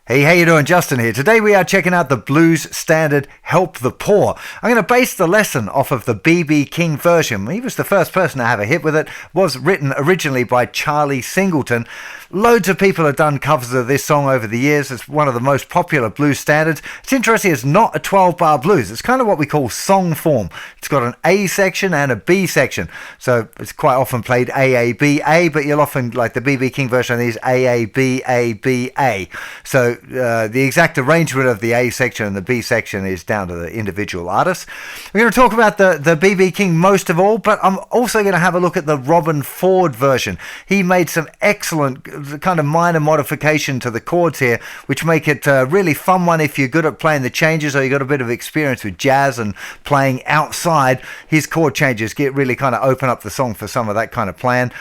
Hey, how you doing? Justin here. Today we are checking out the blues standard Help the Poor. I'm going to base the lesson off of the B.B. King version. He was the first person to have a hit with it. It was written originally by Charlie Singleton. Loads of people have done covers of this song over the years. It's one of the most popular blues standards. It's interesting, it's not a 12-bar blues. It's kind of what we call song form. It's got an A section and a B section. So it's quite often played A-A-B-A, but you'll often, like the B.B. King version, these A-A-B-A-B-A. So the exact arrangement of the A section and the B section is down to the individual artists. We're going to talk about the B.B. King most of all, but I'm also going to have a look at the Robben Ford version. He made some excellent kind of minor modification to the chords here, which make it a really fun one if you're good at playing the changes or you got a bit of experience with jazz and playing outside. His chord changes really kind of open up the song for some of that kind of playing.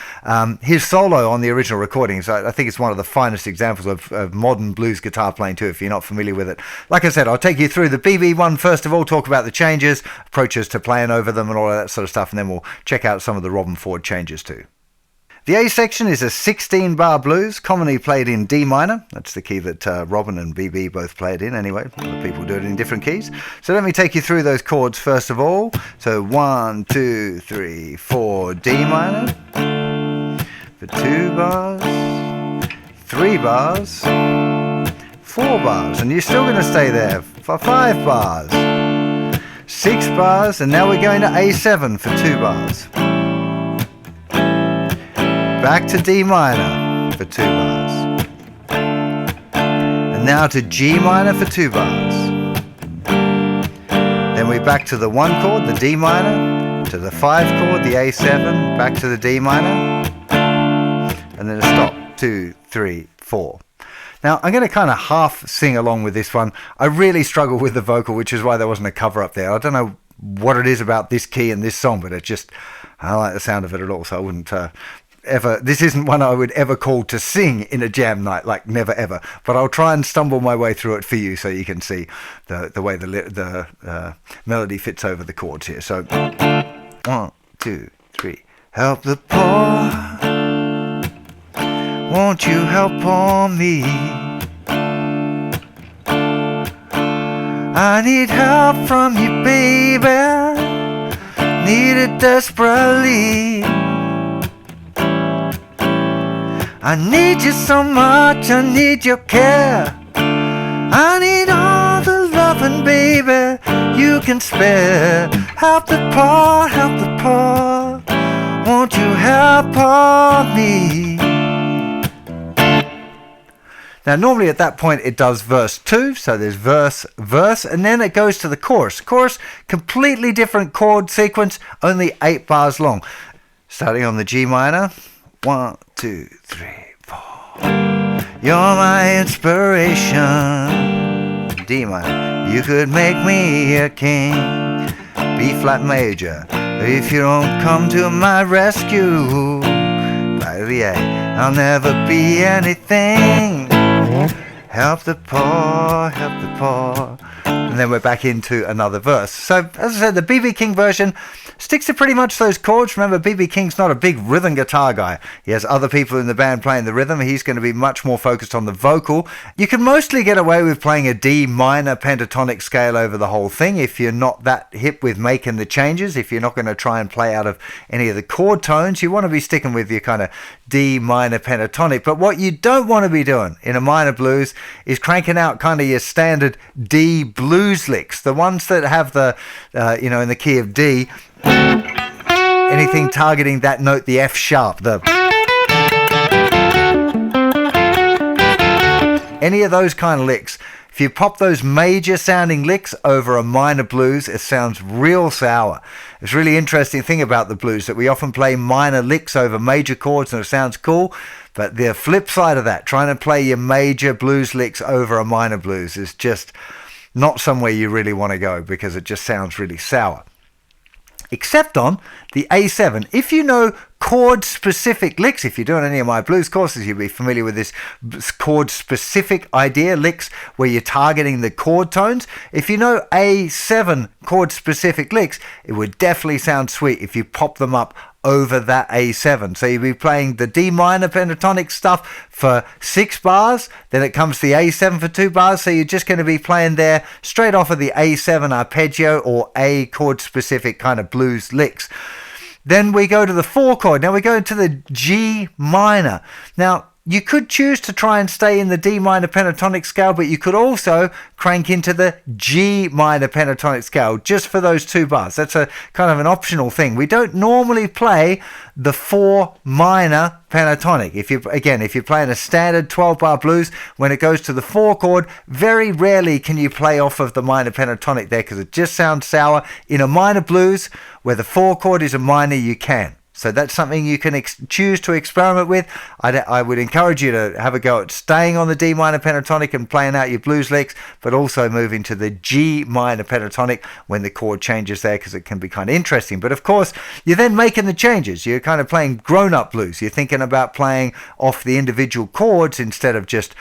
His solo on the original recordings, I think it's one of the finest examples of modern blues guitar playing too, if you're not familiar with it. Like I said, I'll take you through the BB one first of all, talk about the changes, approaches to playing over them and all of that sort of stuff, and then we'll check out some of the Robben Ford changes too. The A section is a 16-bar blues, commonly played in D minor. That's the key that Robben and BB both play it in anyway. Other people do it in different keys. So let me take you through those chords first of all. So 1, 2, 3, 4, D minor for 2 bars, 3 bars, 4 bars, and you're still going to stay there for 5 bars, 6 bars, and now we're going to A7 for 2 bars. Back to D minor for 2 bars. And now to G minor for 2 bars. Then we're back to the 1 chord, the D minor, to the 5 chord, the A7, back to the D minor, and then a stop, 2, 3, 4. Now, I'm going to kind of half sing along with this one. I really struggle with the vocal, which is why there wasn't a cover up there. I don't know what it is about this key and this song, but I don't like the sound of it at all, so I wouldn't ever. This isn't one I would ever call to sing in a jam night, like never ever. But I'll try and stumble my way through it for you so you can see the way the melody fits over the chords here. So 1, 2, 3. Help the poor. Won't you help poor me? I need help from you, baby. Need it desperately. I need you so much, I need your care. I need all the loving, baby, you can spare. Help the poor, help the poor. Won't you help poor me? Now, normally at that point it does verse 2, so there's verse, and then it goes to the chorus. Chorus, completely different chord sequence, only 8 bars long. Starting on the G minor, 1, 2, 3, 4. You're my inspiration. D minor, you could make me a king. B flat major, if you don't come to my rescue. By the A, I'll never be anything. Help the poor, help the poor. And then we're back into another verse. So, as I said, the B.B. King version sticks to pretty much those chords. Remember, B.B. King's not a big rhythm guitar guy. He has other people in the band playing the rhythm. He's going to be much more focused on the vocal. You can mostly get away with playing a D minor pentatonic scale over the whole thing if you're not that hip with making the changes. If you're not going to try and play out of any of the chord tones, you want to be sticking with your kind of D minor pentatonic. But what you don't want to be doing in a minor blues is cranking out kind of your standard D blues licks, the ones that have the, in the key of D, anything targeting that note, the F sharp, any of those kind of licks. If you pop those major sounding licks over a minor blues, it sounds real sour. It's a really interesting thing about the blues that we often play minor licks over major chords and it sounds cool. But the flip side of that, trying to play your major blues licks over a minor blues is just not somewhere you really want to go because it just sounds really sour. Except on the A7. If you know chord-specific licks. If you're doing any of my blues courses, you'll be familiar with this chord-specific idea, licks where you're targeting the chord tones. If you know A7 chord-specific licks, it would definitely sound sweet if you pop them up over that A7. So you'll be playing the D minor pentatonic stuff for 6 bars, then it comes to the A7 for 2 bars, so you're just going to be playing there straight off of the A7 arpeggio or A chord specific kind of blues licks. Then we go to the 4 chord. Now we go into the G minor. Now you could choose to try and stay in the D minor pentatonic scale, but you could also crank into the G minor pentatonic scale just for those 2 bars. That's a kind of an optional thing. We don't normally play the 4 minor pentatonic. If you're playing a standard 12-bar blues, when it goes to the 4 chord, very rarely can you play off of the minor pentatonic there because it just sounds sour. In a minor blues, where the 4 chord is a minor, you can. So that's something you can choose to experiment with. I would encourage you to have a go at staying on the D minor pentatonic and playing out your blues licks, but also moving to the G minor pentatonic when the chord changes there, because it can be kind of interesting. But of course, you're then making the changes. You're kind of playing grown-up blues. You're thinking about playing off the individual chords instead of just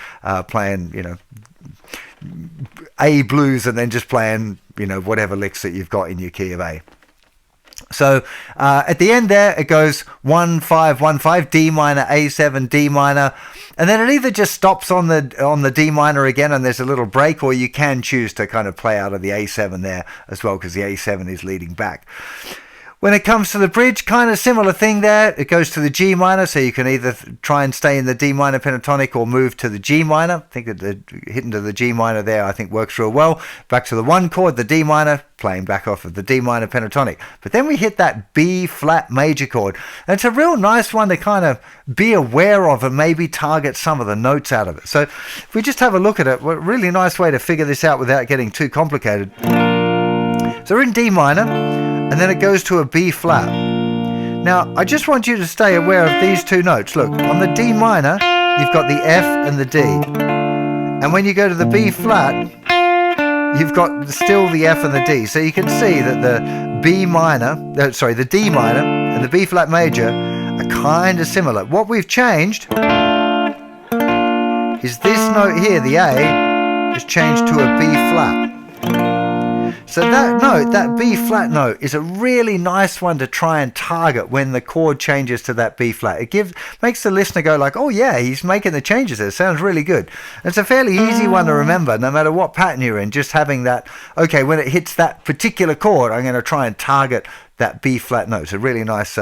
playing, A blues and then just playing, whatever licks that you've got in your key of A. So at the end there, it goes 1 5 1 5, D minor, A7, D minor, and then it either just stops on the D minor again and there's a little break, or you can choose to kind of play out of the A7 there as well, because the A7 is leading back. When it comes to the bridge, kind of similar thing there. It goes to the G minor, so you can either try and stay in the D minor pentatonic or move to the G minor. I think that the hitting to the G minor there, I think, works real well. Back to the 1 chord, the D minor, playing back off of the D minor pentatonic. But then we hit that B flat major chord. And it's a real nice one to kind of be aware of and maybe target some of the notes out of it. So if we just have a look at it, a really nice way to figure this out without getting too complicated. So we're in D minor, and then it goes to a B flat. Now, I just want you to stay aware of these 2 notes. Look, on the D minor, you've got the F and the D. And when you go to the B flat, you've got still the F and the D. So you can see that the D minor and the B flat major are kind of similar. What we've changed is this note here, the A, is changed to a B flat. So that note, that B flat note, is a really nice one to try and target when the chord changes to that B flat. It makes the listener go like, oh yeah, he's making the changes there. Sounds really good. It's a fairly easy one to remember, no matter what pattern you're in. Just having that, okay, when it hits that particular chord, I'm going to try and target that B flat note. It's a really nice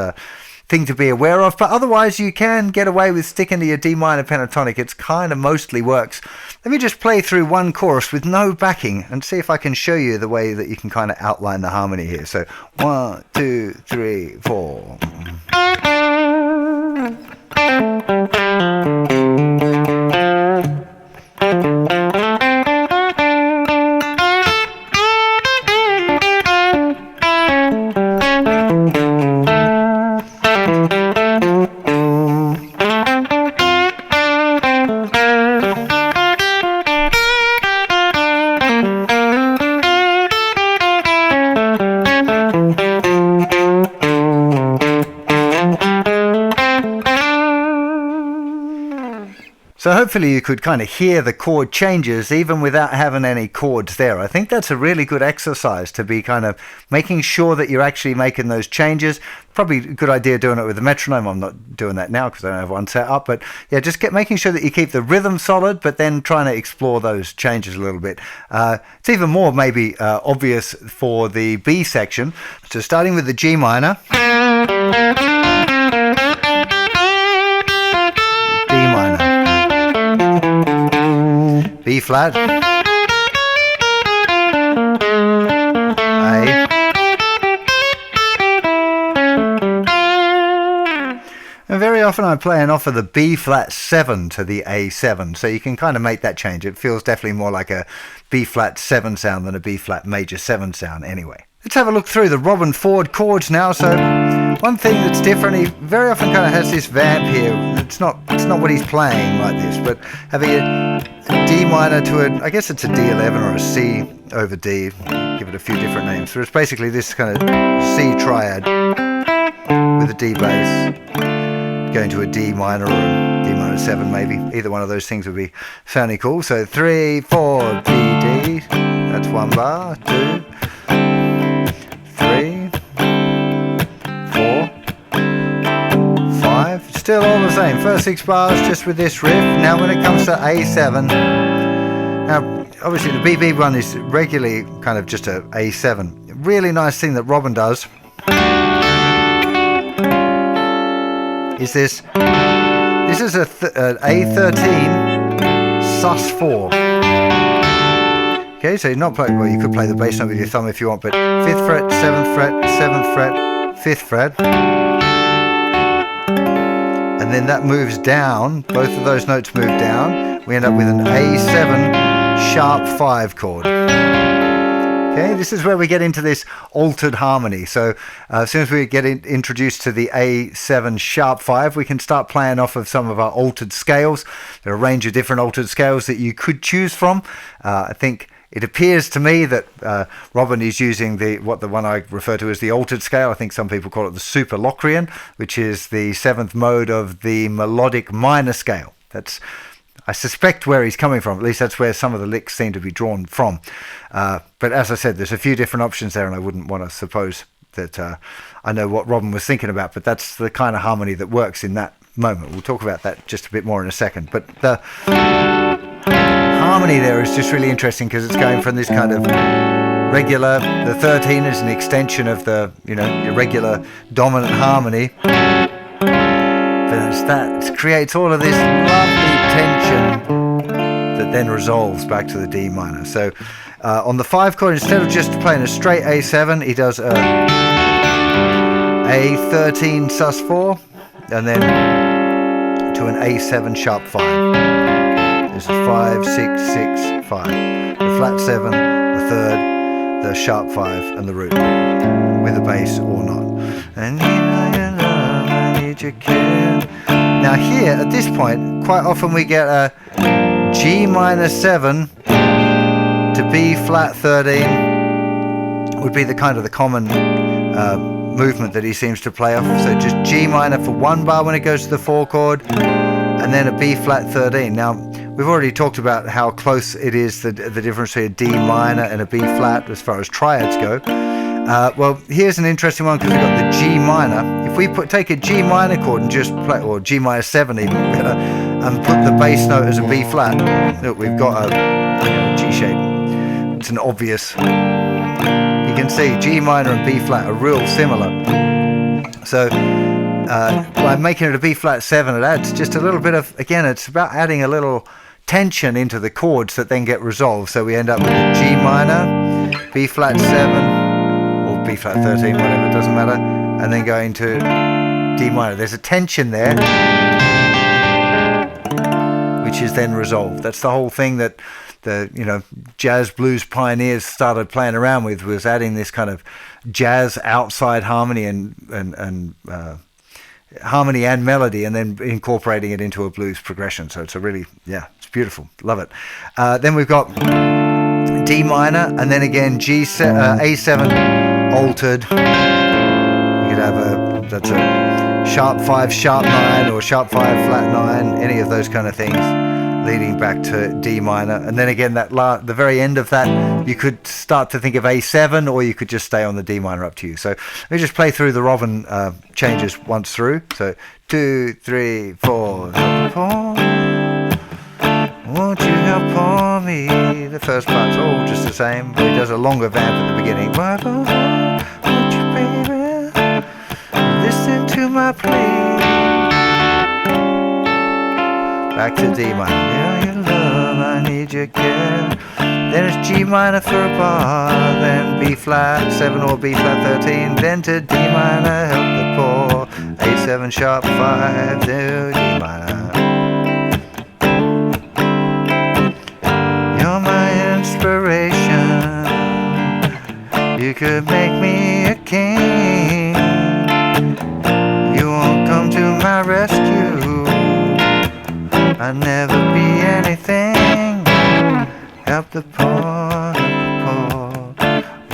thing to be aware of, but otherwise you can get away with sticking to your D minor pentatonic. It's kind of mostly works. Let me just play through one chorus with no backing and see if I can show you the way that you can kind of outline the harmony here. So 1 2 3 4. So hopefully you could kind of hear the chord changes even without having any chords there. I think that's a really good exercise to be kind of making sure that you're actually making those changes. Probably a good idea doing it with a metronome. I'm not doing that now because I don't have one set up. But yeah, just making sure that you keep the rhythm solid, but then trying to explore those changes a little bit. It's even more maybe obvious for the B section. So starting with the G minor. D minor. B flat, A, and very often I'm playing off of the B flat 7 to the A7, so you can kind of make that change. It feels definitely more like a B flat 7 sound than a B flat major 7 sound anyway. Let's have a look through the Robben Ford chords now. So one thing that's different, he very often kind of has this vamp here. It's not what he's playing like this, but having a D minor to I guess it's a D11 or a C over D, give it a few different names. So it's basically this kind of C triad with a D bass, going to a D minor or a D minor 7 maybe. Either one of those things would be sounding cool. So 3, 4, D, D. That's 1 bar. 2, 3, 4, 5. Still all the same. First 6 bars just with this riff. Now when it comes to A7, now obviously the BB one is regularly kind of just a A7. Really nice thing that Robben does is this. This is an A13 sus4. Okay, so you're not playing, well, you could play the bass note with your thumb if you want, but 5th fret, 7th fret, 7th fret, 5th fret. And then that moves down, both of those notes move down. We end up with an A7 sharp 5 chord. Okay, this is where we get into this altered harmony. So as soon as we get introduced to the A7 sharp 5, we can start playing off of some of our altered scales. There are a range of different altered scales that you could choose from. I think it appears to me that Robben is using the one I refer to as the altered scale. I think some people call it the super Locrian, which is the 7th mode of the melodic minor scale. That's, I suspect, where he's coming from. At least that's where some of the licks seem to be drawn from. But as I said, there's a few different options there, and I wouldn't want to suppose that I know what Robben was thinking about, but that's the kind of harmony that works in that moment. We'll talk about that just a bit more in a second. But the harmony there is just really interesting because it's going from this kind of regular, the 13 is an extension of the, you know, your regular dominant harmony. That creates all of this lovely tension that then resolves back to the D minor. So on the 5 chord, instead of just playing a straight A7, he does a A13 sus4 and then to an A7 sharp 5. There's a 5, 6, 6, 5. The flat 7, the 3rd, the sharp 5 and the root with a bass or not. And you know you love, I need your care. Now here, at this point, quite often we get a G minor 7 to B flat 13 would be the kind of the common movement that he seems to play off. So just G minor for 1 bar when it goes to the 4 chord, and then a B flat 13. Now, we've already talked about how close it is, the difference between a D minor and a B flat as far as triads go. Well, here's an interesting one because we've got the G minor. If we take a G minor chord and just play, or G minor 7 even better, and put the bass note as a B flat, look, we've got a G shape. It's an obvious. You can see G minor and B flat are real similar. So by making it a B flat 7, it adds just a little bit of, again, it's about adding a little tension into the chords that then get resolved. So we end up with a G minor, B flat 7, or B flat 13, whatever, it doesn't matter, and then going to D minor. There's a tension there, which is then resolved. That's the whole thing that the jazz blues pioneers started playing around with, was adding this kind of jazz outside harmony and harmony and melody, and then incorporating it into a blues progression. So it's a really, it's beautiful. Love it. Then we've got D minor, and then again A7 altered. You could have that's a sharp 5 sharp 9 or sharp 5 flat 9, any of those kind of things, leading back to D minor. And then again, the very end of that, you could start to think of A7, or you could just stay on the D minor, up to you. So let me just play through the Robben changes once through. So 2, 3, 4. Won't you help for me? The first part's all just the same, but he does a longer vamp at the beginning. Won't you, baby, listen to my plea? Back to D minor. Yeah, your love, I need your care. Then it's G minor for a bar, then B flat 7 or B flat 13, then to D minor, help the poor. A7 sharp 5 to D minor. You're my inspiration. You could make me a king. You won't come to my rescue. I'll never be anything. Help the poor,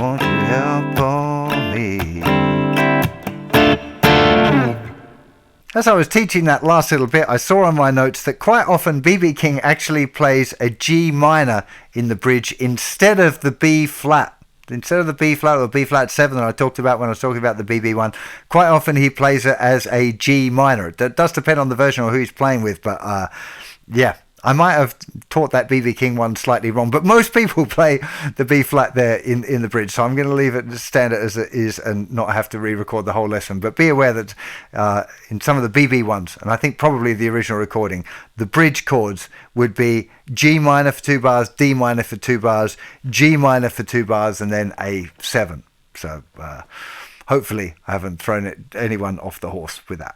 won't you help for me? As I was teaching that last little bit, I saw on my notes that quite often B.B. King actually plays a G minor in the bridge instead of the B flat. Instead of the B flat or B flat 7 that I talked about when I was talking about the BB one, quite often he plays it as a G minor. It does depend on the version or who he's playing with, but yeah. I might have taught that B.B. King one slightly wrong, but most people play the B flat there in the bridge, so I'm going to leave it standard as it is and not have to re-record the whole lesson. But be aware that in some of the BB ones, and I think probably the original recording, the bridge chords would be G minor for 2 bars, D minor for 2 bars, G minor for 2 bars, and then a 7. So hopefully I haven't thrown anyone off the horse with that.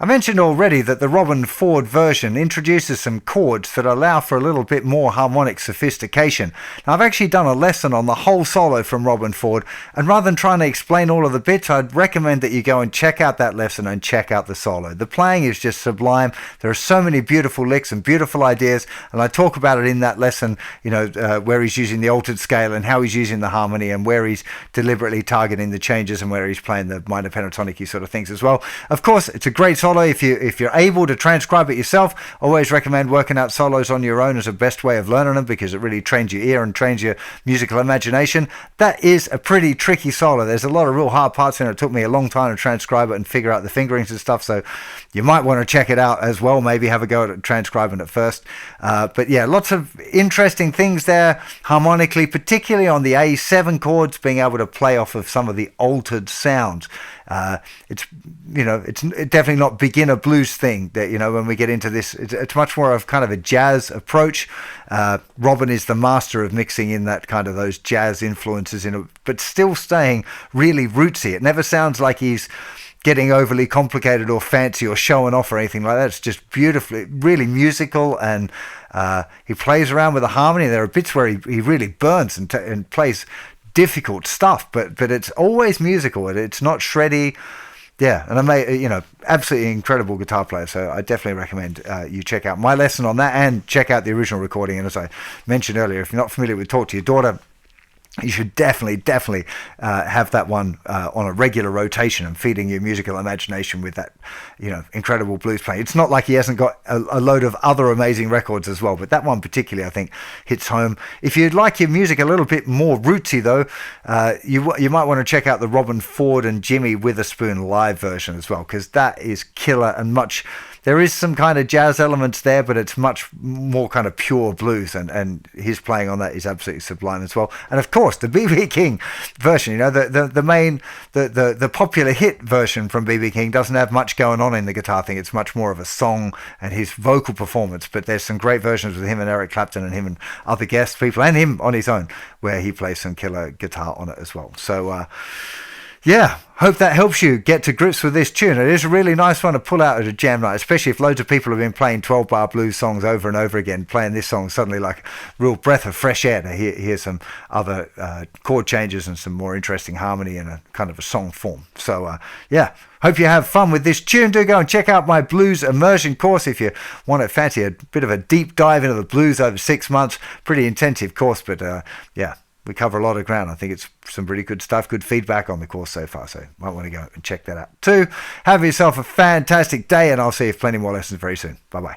I mentioned already that the Robben Ford version introduces some chords that allow for a little bit more harmonic sophistication. Now, I've actually done a lesson on the whole solo from Robben Ford, and rather than trying to explain all of the bits, I'd recommend that you go and check out that lesson and check out the solo. The playing is just sublime. There are so many beautiful licks and beautiful ideas, and I talk about it in that lesson, where he's using the altered scale and how he's using the harmony and where he's deliberately targeting the changes and where he's playing the minor pentatonic sort of things as well. Of course, it's a great solo. If you're able to transcribe it yourself, always recommend working out solos on your own as a best way of learning them, because it really trains your ear and trains your musical imagination. That is a pretty tricky solo. There's a lot of real hard parts in it. It took me a long time to transcribe it and figure out the fingerings and stuff, so you might want to check it out as well. Maybe have a go at transcribing it first. But yeah, lots of interesting things there harmonically, particularly on the A7 chords, being able to play off of some of the altered sounds. It's definitely not beginner blues thing that, when we get into this, it's much more of kind of a jazz approach. Robben is the master of mixing in that kind of those jazz influences in it, but still staying really rootsy. It never sounds like he's getting overly complicated or fancy or showing off or anything like that. It's just beautifully, really musical, and he plays around with the harmony. There are bits where he really burns and plays difficult stuff, but it's always musical. It's not shreddy. Yeah, and absolutely incredible guitar player. So I definitely recommend you check out my lesson on that and check out the original recording. And as I mentioned earlier, if you're not familiar with Talk to Your Daughter, you should definitely have that one on a regular rotation and feeding your musical imagination with that, incredible blues playing. It's not like he hasn't got a load of other amazing records as well, but that one particularly, I think, hits home. If you'd like your music a little bit more rootsy, though, you might want to check out the Robben Ford and Jimmy Witherspoon live version as well, because that is killer and much. There is some kind of jazz elements there, but it's much more kind of pure blues, and his playing on that is absolutely sublime as well. And of course, the B.B. King version, the popular hit version from B.B. King doesn't have much going on in the guitar thing. It's much more of a song and his vocal performance, but there's some great versions with him and Eric Clapton and him and other guest people and him on his own where he plays some killer guitar on it as well. So, yeah, hope that helps you get to grips with this tune. It is a really nice one to pull out at a jam night, especially if loads of people have been playing 12-bar blues songs over and over again. Playing this song suddenly like a real breath of fresh air to hear some other chord changes and some more interesting harmony in a kind of a song form. So, yeah, hope you have fun with this tune. Do go and check out my blues immersion course if you want to fancy a bit of a deep dive into the blues over 6 months. Pretty intensive course, but yeah. We cover a lot of ground. I think it's some pretty good stuff, good feedback on the course so far, so you might want to go and check that out too. Have yourself a fantastic day, and I'll see you for plenty more lessons very soon. Bye-bye.